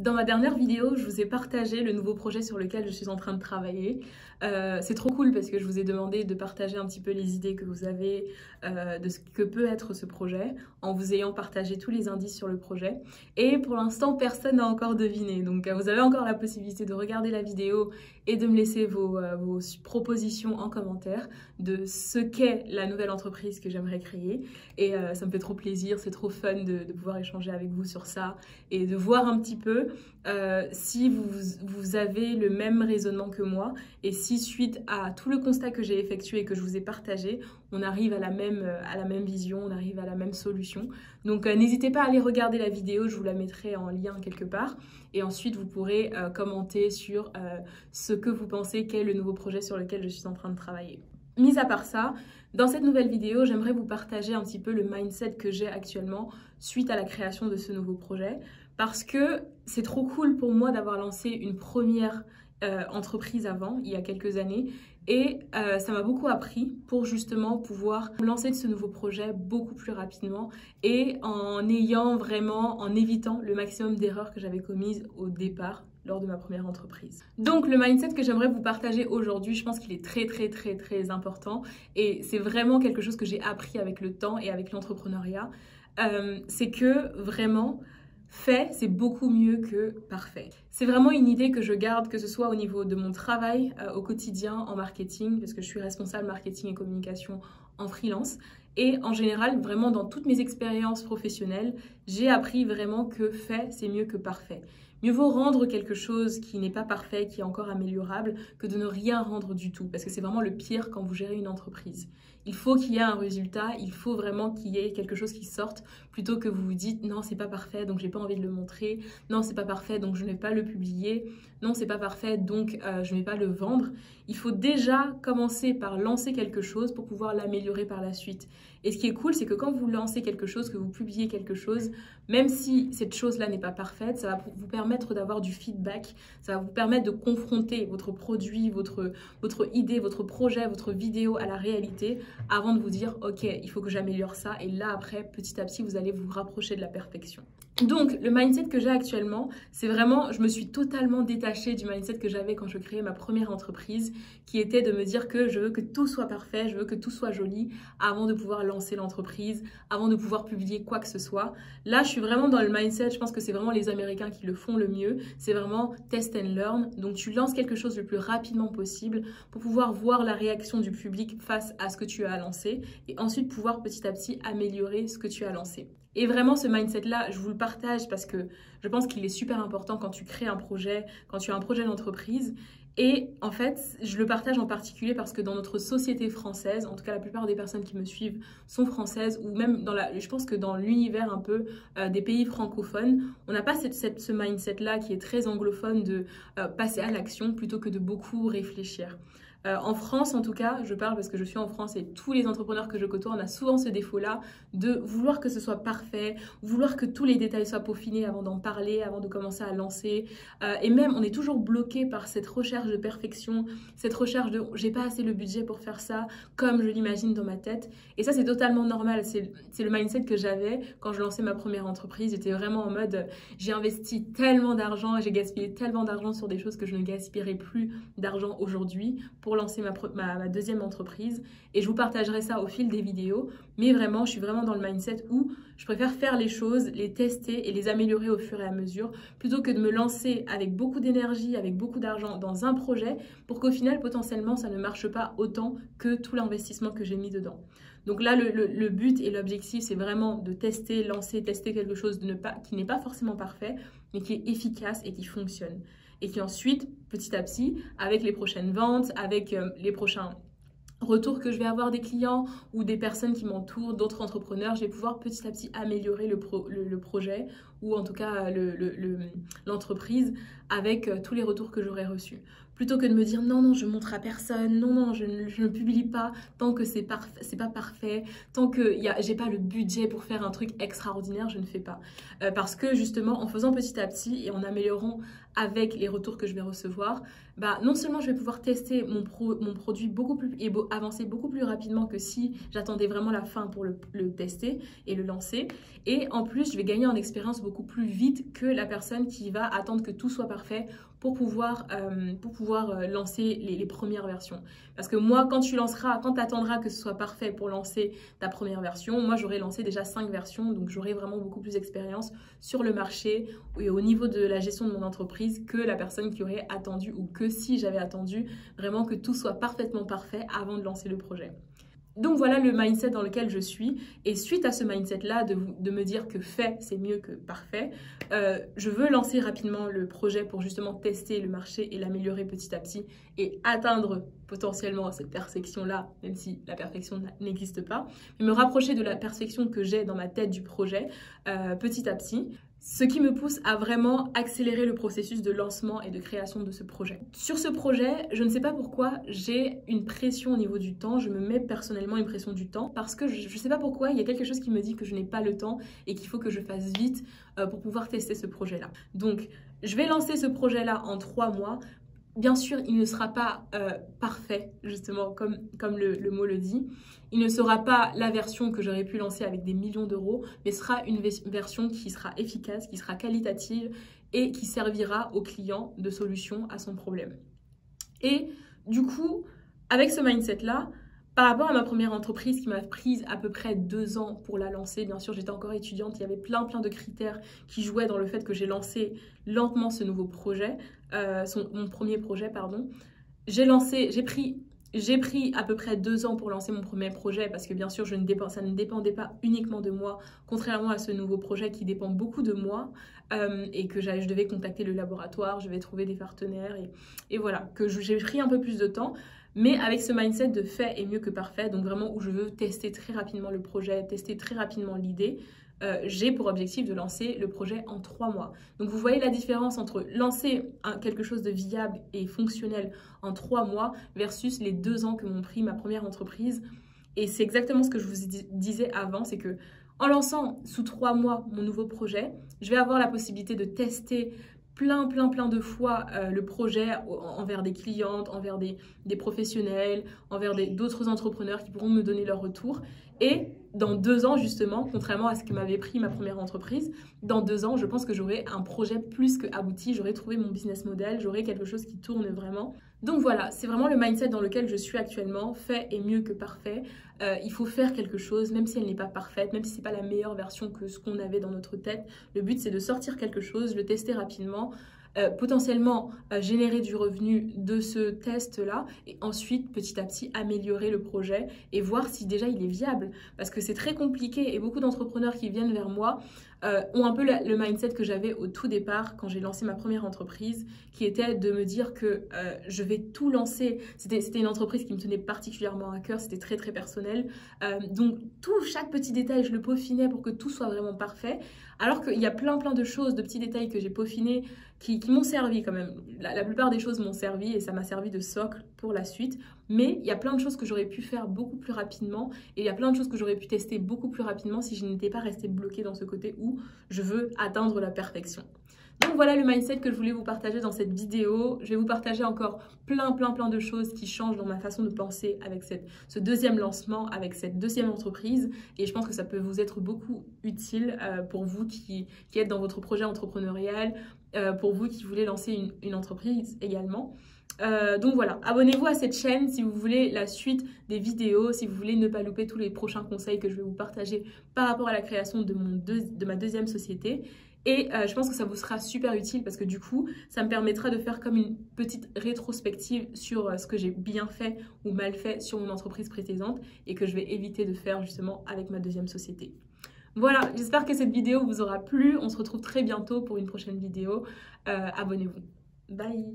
Dans ma dernière vidéo, je vous ai partagé le nouveau projet sur lequel je suis en train de travailler. C'est trop cool parce que je vous ai demandé de partager un petit peu les idées que vous avez de ce que peut être ce projet en vous ayant partagé tous les indices sur le projet. Et pour l'instant, personne n'a encore deviné. Donc vous avez encore la possibilité de regarder la vidéo et de me laisser vos propositions en commentaire de ce qu'est la nouvelle entreprise que j'aimerais créer. Et ça me fait trop plaisir, c'est trop fun de pouvoir échanger avec vous sur ça et de voir un petit peu si vous avez le même raisonnement que moi et si suite à tout le constat que j'ai effectué et que je vous ai partagé, on arrive à la même vision, on arrive à la même solution. Donc n'hésitez pas à aller regarder la vidéo, je vous la mettrai en lien quelque part. Et ensuite, vous pourrez commenter sur ce que vous pensez qu'est le nouveau projet sur lequel je suis en train de travailler. Mis à part ça, dans cette nouvelle vidéo, j'aimerais vous partager un petit peu le mindset que j'ai actuellement suite à la création de ce nouveau projet. Parce que c'est trop cool pour moi d'avoir lancé une première entreprise avant, il y a quelques années. Et ça m'a beaucoup appris pour justement pouvoir lancer ce nouveau projet beaucoup plus rapidement et en évitant le maximum d'erreurs que j'avais commises au départ lors de ma première entreprise. Donc le mindset que j'aimerais vous partager aujourd'hui, je pense qu'il est très important et c'est vraiment quelque chose que j'ai appris avec le temps et avec l'entrepreneuriat. C'est que vraiment, fait, c'est beaucoup mieux que parfait. C'est vraiment une idée que je garde, que ce soit au niveau de mon travail au quotidien en marketing, parce que je suis responsable marketing et communication en freelance. Et en général, vraiment dans toutes mes expériences professionnelles, j'ai appris vraiment que fait, c'est mieux que parfait. Mieux vaut rendre quelque chose qui n'est pas parfait, qui est encore améliorable, que de ne rien rendre du tout. Parce que c'est vraiment le pire quand vous gérez une entreprise. Il faut qu'il y ait un résultat, il faut vraiment qu'il y ait quelque chose qui sorte, plutôt que vous vous dites non, c'est pas parfait, donc j'ai pas envie de le montrer. Non, c'est pas parfait, donc je ne vais pas le publier. Non, c'est pas parfait, donc je ne vais pas le vendre. Il faut déjà commencer par lancer quelque chose pour pouvoir l'améliorer par la suite. Et ce qui est cool, c'est que quand vous lancez quelque chose, que vous publiez quelque chose, même si cette chose-là n'est pas parfaite, ça va vous permettre d'avoir du feedback, ça va vous permettre de confronter votre produit, votre idée, votre projet, votre vidéo à la réalité avant de vous dire « Ok, il faut que j'améliore ça » et là après, petit à petit, vous allez vous rapprocher de la perfection. Donc, le mindset que j'ai actuellement, c'est vraiment, je me suis totalement détachée du mindset que j'avais quand je créais ma première entreprise, qui était de me dire que je veux que tout soit parfait, je veux que tout soit joli avant de pouvoir lancer l'entreprise, avant de pouvoir publier quoi que ce soit. Là, je suis vraiment dans le mindset, je pense que c'est vraiment les Américains qui le font le mieux, c'est vraiment test and learn. Donc, tu lances quelque chose le plus rapidement possible pour pouvoir voir la réaction du public face à ce que tu as lancé et ensuite pouvoir petit à petit améliorer ce que tu as lancé. Et vraiment, ce mindset-là, je vous le partage parce que je pense qu'il est super important quand tu crées un projet, quand tu as un projet d'entreprise. Et en fait, je le partage en particulier parce que dans notre société française, en tout cas la plupart des personnes qui me suivent sont françaises ou même je pense que dans l'univers un peu des pays francophones, on n'a pas ce mindset-là qui est très anglophone de passer à l'action plutôt que de beaucoup réfléchir. En France, en tout cas, je parle parce que je suis en France et tous les entrepreneurs que je côtoie, on a souvent ce défaut-là de vouloir que ce soit parfait, vouloir que tous les détails soient peaufinés avant d'en parler, avant de commencer à lancer. Et même, on est toujours bloqué par cette recherche de perfection, cette recherche de « j'ai pas assez le budget pour faire ça comme je l'imagine dans ma tête ». Et ça, c'est totalement normal. C'est le mindset que j'avais quand je lançais ma première entreprise. J'étais vraiment en mode « j'ai investi tellement d'argent et j'ai gaspillé tellement d'argent sur des choses que je ne gaspillerai plus d'argent aujourd'hui pour lancer ma deuxième entreprise et je vous partagerai ça au fil des vidéos, mais vraiment je suis vraiment dans le mindset où je préfère faire les choses, les tester et les améliorer au fur et à mesure plutôt que de me lancer avec beaucoup d'énergie, avec beaucoup d'argent dans un projet pour qu'au final potentiellement ça ne marche pas autant que tout l'investissement que j'ai mis dedans. Donc là le but et l'objectif c'est vraiment de tester, tester quelque chose qui n'est pas forcément parfait mais qui est efficace et qui fonctionne. Et qui ensuite, petit à petit, avec les prochaines ventes, avec les prochains retours que je vais avoir des clients ou des personnes qui m'entourent, d'autres entrepreneurs, je vais pouvoir petit à petit améliorer le projet ou en tout cas l'entreprise avec tous les retours que j'aurai reçus. Plutôt que de me dire non, je montre à personne, non, je ne publie pas tant que c'est pas parfait, tant que j'ai pas le budget pour faire un truc extraordinaire, je ne fais pas. Parce que justement, en faisant petit à petit et en améliorant avec les retours que je vais recevoir, non seulement je vais pouvoir tester mon produit et avancer beaucoup plus rapidement que si j'attendais vraiment la fin pour le tester et le lancer, et en plus je vais gagner en expérience beaucoup plus vite que la personne qui va attendre que tout soit parfait pour pouvoir lancer les premières versions. Parce que moi, quand tu attendras que ce soit parfait pour lancer ta première version, moi j'aurais lancé déjà 5 versions, donc j'aurais vraiment beaucoup plus d'expérience sur le marché et au niveau de la gestion de mon entreprise que la personne qui aurait attendu, ou que si j'avais attendu vraiment que tout soit parfaitement parfait avant de lancer le projet. Donc voilà le mindset dans lequel je suis, et suite à ce mindset-là de me dire que fait c'est mieux que parfait, je veux lancer rapidement le projet pour justement tester le marché et l'améliorer petit à petit et atteindre potentiellement cette perfection-là, même si la perfection n'existe pas, mais me rapprocher de la perfection que j'ai dans ma tête du projet petit à petit. Ce qui me pousse à vraiment accélérer le processus de lancement et de création de ce projet. Sur ce projet, je ne sais pas pourquoi, j'ai une pression au niveau du temps. Je me mets personnellement une pression du temps parce que je ne sais pas pourquoi, il y a quelque chose qui me dit que je n'ai pas le temps et qu'il faut que je fasse vite pour pouvoir tester ce projet-là. Donc, je vais lancer ce projet-là en 3 mois. Bien sûr, il ne sera pas parfait, justement, comme le mot le dit. Il ne sera pas la version que j'aurais pu lancer avec des millions d'euros, mais sera une version qui sera efficace, qui sera qualitative et qui servira au client de solution à son problème. Et du coup, avec ce mindset-là, par rapport à ma première entreprise qui m'a pris à peu près 2 ans pour la lancer, bien sûr j'étais encore étudiante, il y avait plein de critères qui jouaient dans le fait que j'ai lancé lentement ce nouveau projet, mon premier projet pardon. J'ai pris à peu près 2 ans pour lancer mon premier projet parce que bien sûr ça ne dépendait pas uniquement de moi, contrairement à ce nouveau projet qui dépend beaucoup de moi et que je devais contacter le laboratoire, je devais trouver des partenaires et voilà, que j'ai pris un peu plus de temps. Mais avec ce mindset de fait est mieux que parfait, donc vraiment où je veux tester très rapidement le projet, tester très rapidement l'idée, j'ai pour objectif de lancer le projet en 3 mois. Donc vous voyez la différence entre lancer quelque chose de viable et fonctionnel en 3 mois versus les 2 ans que m'ont pris ma première entreprise. Et c'est exactement ce que je vous disais avant, c'est que en lançant sous 3 mois mon nouveau projet, je vais avoir la possibilité de tester plein de fois le projet envers des clientes, envers des professionnels, envers d'autres entrepreneurs qui pourront me donner leur retour. Et dans 2 ans, justement, contrairement à ce que m'avait pris ma première entreprise, dans 2 ans, je pense que j'aurai un projet plus que abouti, j'aurai trouvé mon business model, j'aurai quelque chose qui tourne vraiment. Donc voilà, c'est vraiment le mindset dans lequel je suis actuellement. Fait est mieux que parfait. Il faut faire quelque chose, même si elle n'est pas parfaite, même si c'est pas la meilleure version que ce qu'on avait dans notre tête. Le but, c'est de sortir quelque chose, le tester rapidement, potentiellement générer du revenu de ce test-là et ensuite, petit à petit, améliorer le projet et voir si déjà il est viable. Parce que c'est très compliqué et beaucoup d'entrepreneurs qui viennent vers moi ont un peu le mindset que j'avais au tout départ quand j'ai lancé ma première entreprise, qui était de me dire que je vais tout lancer. C'était une entreprise qui me tenait particulièrement à cœur, c'était très personnel. Donc chaque petit détail, je le peaufinais pour que tout soit vraiment parfait. Alors qu'il y a plein de choses, de petits détails que j'ai peaufinés qui m'ont servi quand même. La plupart des choses m'ont servi et ça m'a servi de socle pour la suite. Mais il y a plein de choses que j'aurais pu faire beaucoup plus rapidement et il y a plein de choses que j'aurais pu tester beaucoup plus rapidement si je n'étais pas restée bloquée dans ce côté où je veux atteindre la perfection. Donc voilà le mindset que je voulais vous partager dans cette vidéo. Je vais vous partager encore plein de choses qui changent dans ma façon de penser avec ce deuxième lancement, avec cette deuxième entreprise. Et je pense que ça peut vous être beaucoup utile pour vous qui êtes dans votre projet entrepreneurial, pour vous qui voulez lancer une entreprise également. Donc voilà, abonnez-vous à cette chaîne si vous voulez la suite des vidéos, si vous voulez ne pas louper tous les prochains conseils que je vais vous partager par rapport à la création de ma deuxième société. Et je pense que ça vous sera super utile parce que du coup, ça me permettra de faire comme une petite rétrospective sur ce que j'ai bien fait ou mal fait sur mon entreprise précédente et que je vais éviter de faire justement avec ma deuxième société. Voilà, j'espère que cette vidéo vous aura plu. On se retrouve très bientôt pour une prochaine vidéo. Abonnez-vous. Bye!